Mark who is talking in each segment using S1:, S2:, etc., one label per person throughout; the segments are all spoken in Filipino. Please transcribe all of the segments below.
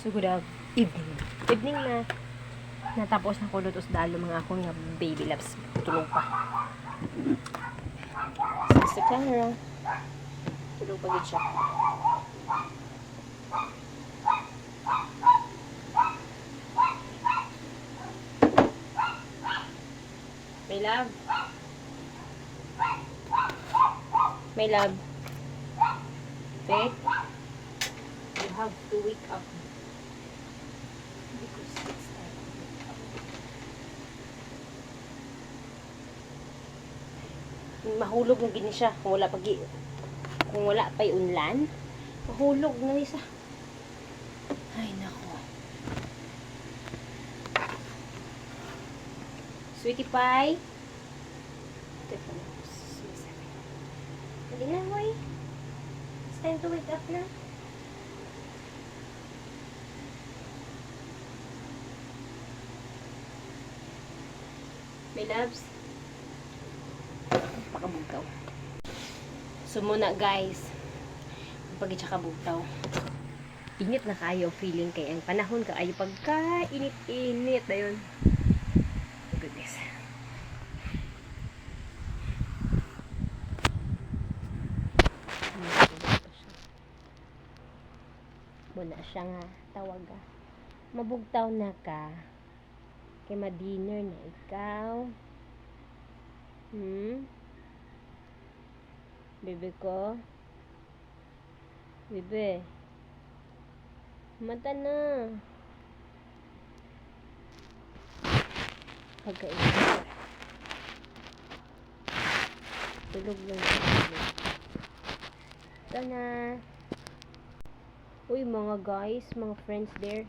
S1: So, good evening. Evening na. Natapos na ko lutos dalo mga akong nga baby loves. Tulog pa. Sa camera. Tulog pa gid siya. My love. My love. Faith, you have to wake up. Because it's time to wake up. Mahulog na gini siya kung wala pa'y unlan. Mahulog na isa. Ay nako. Sweetie pie. Hindi na, boy. It's time to wake up na. My loves. Pakabugtaw. So muna guys. Pag itsa kabugtaw. Init na kayo feeling kay ang panahon ka ayo pagka init-init dayon. Goodness. Muna siya nga tawag ka. Mabugtaw na ka. Kay ma-dinner na ikaw. Bebe ko. Bebe. Mata na. Pagkain. Tulog lang siya. Ito na. Uy mga guys, mga friends there.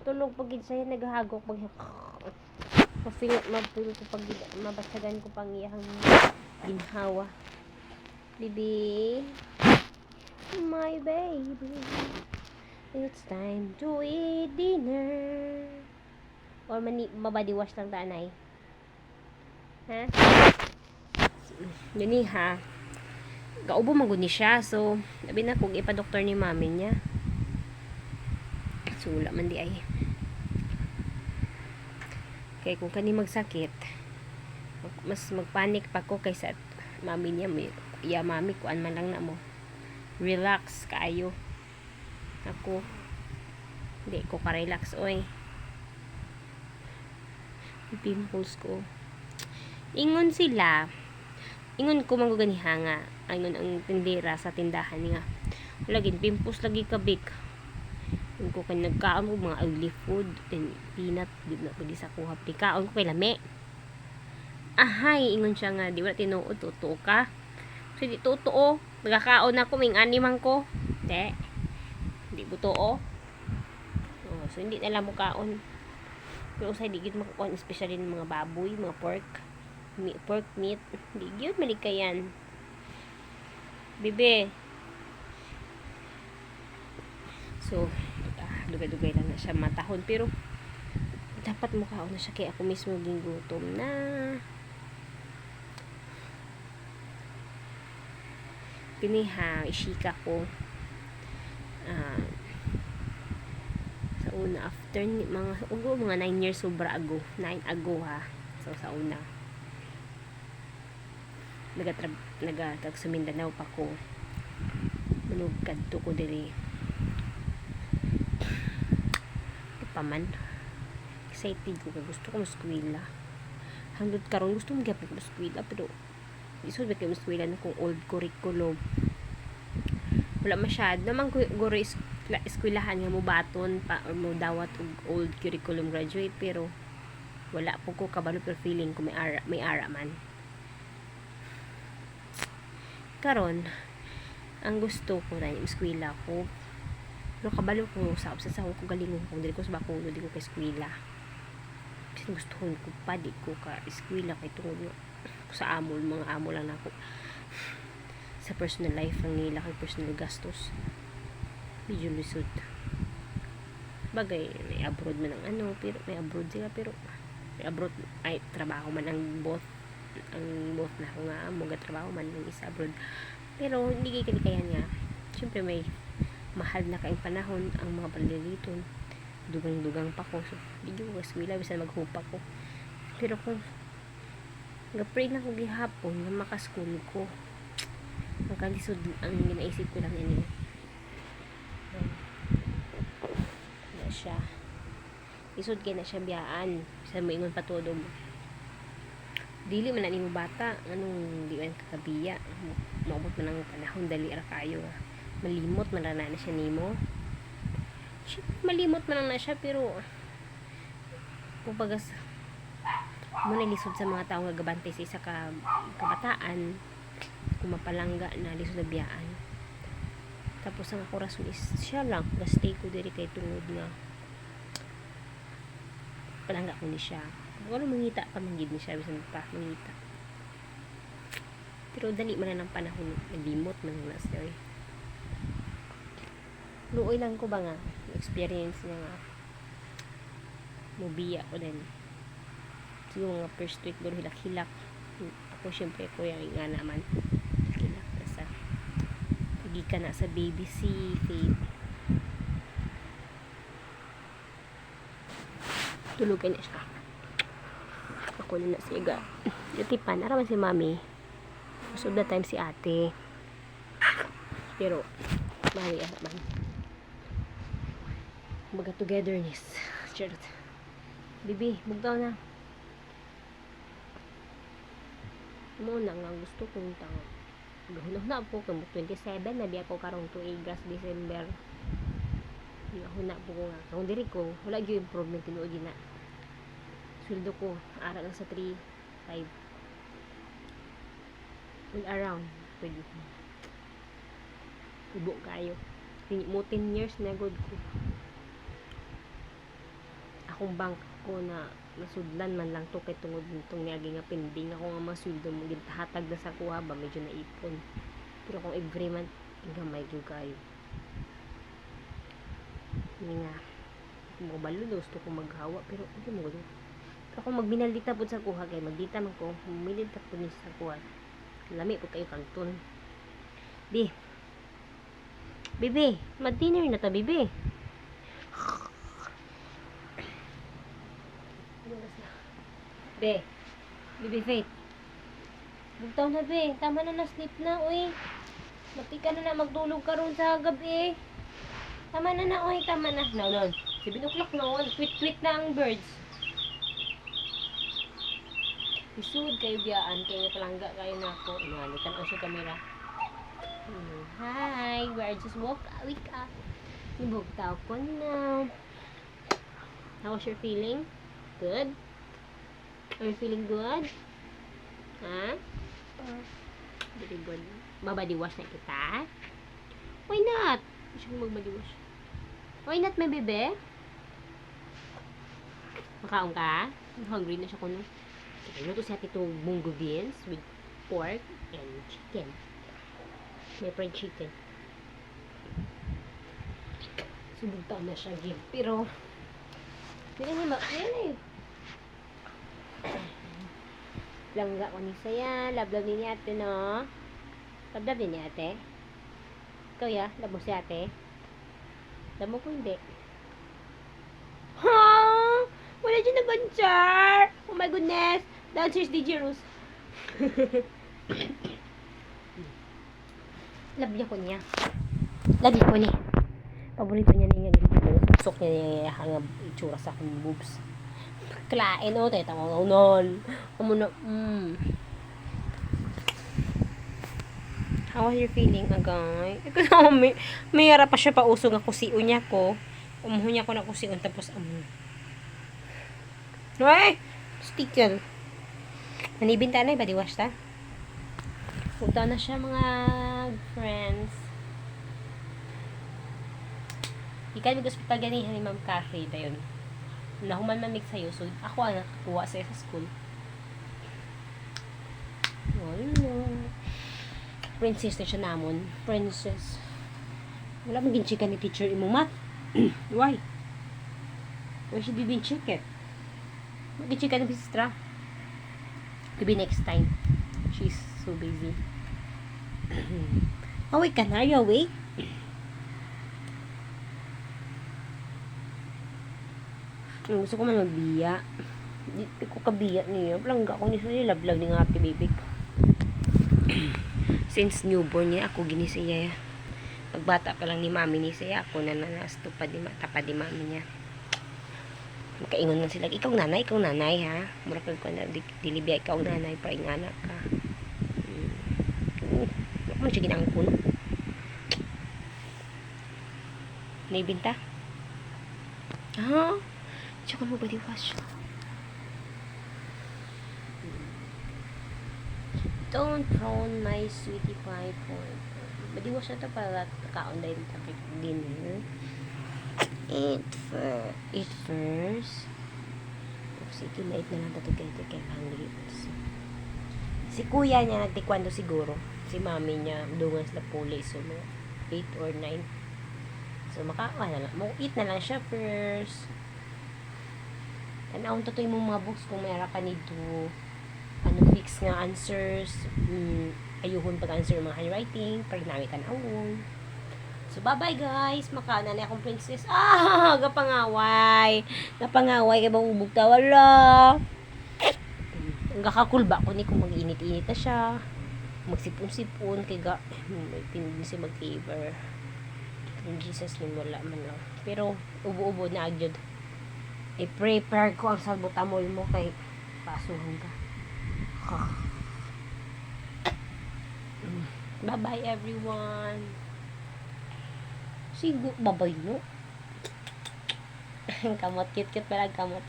S1: Tulog pagid sa'yo, naghahagok pag mapil ko pag mabasagan ko pang iyang ginhawa. Baby, my baby, it's time to eat dinner. Or mabadiwash lang tanay. Ha? Yun ha. Gaubo maguni siya. So, sabi na kung ipa-doktor ni mami niya. So, wala man di ay. Kaya kung kani magsakit, mas magpanik pa ko kaysa mami niya. Ya mami, kuan man lang na mo. Relax kaayo. Ako, hindi ko ka-relax. Oy. Pimples ko. Ingon sila. Ingon ko manggugani nga. Ingon ang tindera sa tindahan niya. Lagin, pimples lagi kabik. Ingon ko kay nagkaon ko mga ugly food. And peanut. Di na pwede sa kuha. Kaon ko kay lami. Ahay, ingon siya nga. Di wala tinuod. Totoo ka. So, di totoo. Nagkakaon ako. May animang ko. Di buto so, hindi na lang mo kaon. Pero usay, di gid makakuan. Especially ng mga baboy, mga pork meat. Di gid malikayan. Bebe. So, dugay-dugay lang na siya matahon. Pero, dapat mukhaon na siya. Kaya ako mismo ginggutom na. Piniha, isika ko. Sa una, after mga 9 years sobra ago. 9 ago ha. So, sa una. Nagatag sa Mindanao pa ko. Manugkad to ko diri. Paman excited ko kay gusto ko maskwela hangtod karon gusto mo gyapon maskwela pero isod ba kay maskwela na kung old curriculum wala masyad naman guro eskwelahan nga mo baton pa or mo dawat og old curriculum graduate pero wala po ko kabalo pero feeling ko may ara man karon ang gusto ko na yung eskwela ko. Pero kabalo ko sa ko galingon kung dili ko sa bakulo di ko kay eskwela. Kasi gusto ko pa di ko ka eskwela kay tungod sa amol mga amol lang nako. Sa personal life lang nila kay personal gastos. Medyo lisod. Bagay may abroad man ang pero may abroad sila pero may abroad ay trabaho man ang both na ako nga mo trabaho man ng isa abroad. Pero hindi kay kaya niya. Syempre may mahal na kaing panahon ang mga paliliton. Dugang-dugang pa ko. So, di ko kaswila, bisan maghupa ko. Pero kung ga-pray na ko gihapon na makaskool ko, ang kalisod, ang ginaisip ko lang yun na siya. Isod kay na siya biyaan. Bisan mo ingon patudo mo. Dili man na nimo bata. Anong di man kakabiya. Maabot man ang panahon, dali ra kayo. Malimot man na siya nimo. Malimot man na siya, pero kumbaga mo na lisod sa mga taong gagabantay sa isa ka kabataan, kung mapalangga na lisod na biyaan. Tapos ang ako rason is siya lang gastay ko diri kay tungod nga palangga ko ni siya. Wala mangita pa manggid ni siya, bisan pa mangita. Pero dali man na ng panahon, nalimot man na siya. Luoy lang ko ba nga experience niya nga mubiya ko din. Yung mga first week doon hilak-hilak. Ako syempre kuya nga naman hilak na sa pagi ka na sa baby si Faith. Tulugan niya siya. Ako na siya. Yutipan, araman si mami. Most of the time si ate. Pero mami araman. Baga togetherness. Charot. Bibi, bugtaw na. Muna nga gusto kong tanga. Gahulog na po kamo 27 na biya ko karong tuigas December. Gahuna po ko nga. Kung diri ko, wala gyud improvement tinuod na. Sweldo ko ara lang sa 3-5. All around pwede. Ubo kayo. Mo 10 years na good ko. Akong bank ko na nasudlan man lang to kay tungod nitong niagi nga pending ako nga masweldo mo gintahatag na sa kuha ba medyo naipon. Pero kung every month gamay gyud kayo. Ni nga mo balo gusto ko maghawa pero hindi mo gusto. Pero kung magbinaldita pud sa kuha kay magdita man ko, humilid ta pud ni sa kuha. Lami pud kayo kagton. Di. Bibi, mag-dinner na ta, bibi. Be, Bibi Faith. Bugtaw na, be. Tama na sleep na, uy. Mati ka na magdulog ka ron sa gabi. Tama na, uy. Tama na. No. 7 o'clock na, tweet na ang birds. Isud kayo biyaan. Kayo palangga kayo na ako. Inualitan ko sa camera. Hi, we just wake up. Bugtaw ko na. How's your feeling? Good? Are you feeling good? Ha? Very good. Babody wash na kita? Why not? Gusto ko mag-body wash. Why not, my bebe? Makaon ka? Hungry na siya kuno. Luto siya itong munggo beans with pork and chicken. May fried chicken. Subugtaw na siya, give. Pero, hindi na langga ko ni saya. Love ni ate, no? Love din ni ate. Ikaw ya? Love mo si ate? Love mo ko hindi. Ha? Wala dyan na ganchar! Oh my goodness! Downstairs DJ Rose. Love niya ko niya. Lagi ko niya. Paborito niya niya ganito. Susok niya nga itsura sa akong boobs. Klain o, tayo tama unol. Muna, How are you feeling, agay? Ikaw na, may yara pa siya pausog nga kusiun niya ko. Umuho niya ko na kusiun, tapos, Ay! Sticker. Manibinta na, body wash ta? Punta na siya, mga friends. Ikan mag hospital ganihan ni Ma'am Cathy, dayon. Nahuman mamig sa'yo, so ako ang nakakuha sa'yo sa school. Ano? Princess na siya namon. Princess. Wala maging chika ni teacher imo math. Why? Why she didn't check it? Maging chika ni Bistra. Maybe next time. She's so busy. Awake ka na? Are you awake? Gusto ko man magbiya. Di ko kabiya niya. Palangga ko niya sa nilablag ni nga happy baby. Since newborn niya, ako ginisiya. Pagbata pa lang ni mami ni siya, ako na nanastupad ni mami niya. Magkaingon na sila, ikaw nanay ha. Mura kag ko na, dilibya ikaw nanay, para yung anak ka. Ako man siya ginangkon. Naibinta? Ha? Tsaka mo body wash. Don't drown my sweetie pie for body wash na to para kaon dahil tapik dinner. Eat first. Sige, mait na lang tato kay hungry. Si kuya niya nagtikwando siguro. Si mami niya dungan sila pulis. So, 8 or 9. So, makakawa na lang. Eat na lang siya first. Tanawon to yung mga books kung mayroon ka nito. Fix nga answers. Ayuhon pag-answer yung mga handwriting. Pag namin tanawon. So, bye-bye guys. Makana na akong princess. Gapangaway. Gapangaway kay bang ubugta. Wala. Ang gakakulba ko ni kung mag-init-init na siya. Magsipon-sipon. Kay may pinili siya mag-favor. Yung Jesus ni wala man lang. Pero, ubo-ubo na agyod. I-prepare ko ang salbutamol mo kay pasuhan ka. Bye-bye everyone. Sigo, babay no. Kamot, cute-cute pala kamot.